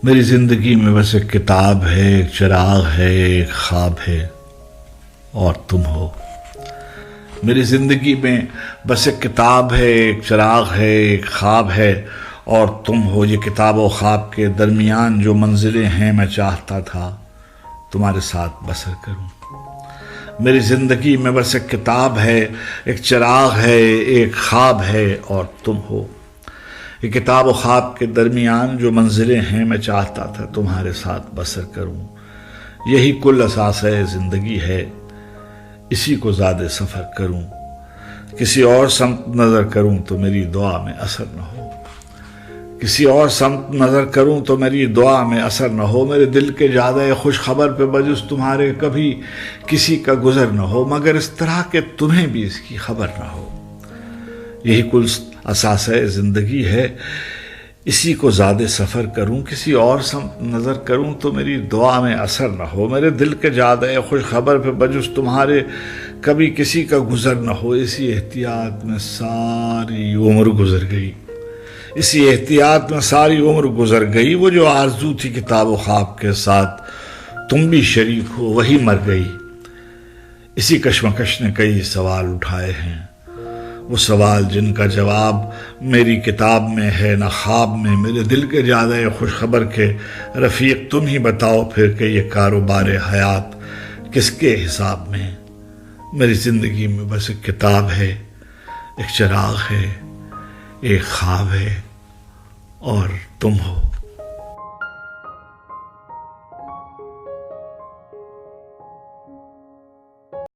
میری زندگی میں بس ایک کتاب ہے، ایک چراغ ہے، ایک خواب ہے اور تم ہو۔ میری زندگی میں بس ایک کتاب ہے، ایک چراغ ہے، ایک خواب ہے اور تم ہو۔ یہ کتاب و خواب کے درمیان جو منزلیں ہیں میں چاہتا تھا تمہارے ساتھ بسر کروں۔ میری زندگی میں بس ایک کتاب ہے، ایک چراغ ہے، ایک خواب ہے اور تم ہو۔ یہ کتاب و خواب کے درمیان جو منزلیں ہیں میں چاہتا تھا تمہارے ساتھ بسر کروں۔ یہی کل اساس ہے زندگی ہے، اسی کو زیادہ سفر کروں۔ کسی اور سمت نظر کروں تو میری دعا میں اثر نہ ہو، کسی اور سمت نظر کروں تو میری دعا میں اثر نہ ہو۔ میرے دل کے زیادہ خوش خبر پہ بجز تمہارے کبھی کسی کا گزر نہ ہو، مگر اس طرح کہ تمہیں بھی اس کی خبر نہ ہو۔ یہی کل اساس زندگی ہے، اسی کو زیادہ سفر کروں۔ کسی اور سمت نظر کروں تو میری دعا میں اثر نہ ہو۔ میرے دل کے زیادہ خوش خبر پہ بجز تمہارے کبھی کسی کا گزر نہ ہو۔ اسی احتیاط میں ساری عمر گزر گئی، اسی احتیاط میں ساری عمر گزر گئی۔ وہ جو آرزو تھی کتاب و خواب کے ساتھ تم بھی شریک ہو، وہی مر گئی۔ اسی کشمکش نے کئی سوال اٹھائے ہیں، وہ سوال جن کا جواب میری کتاب میں ہے نہ خواب میں۔ میرے دل کے زیادہ خوش خبر کے رفیق تم ہی بتاؤ پھر کہ یہ کاروبار حیات کس کے حساب میں۔ میری زندگی میں بس ایک کتاب ہے، ایک چراغ ہے، ایک خواب ہے اور تم ہو۔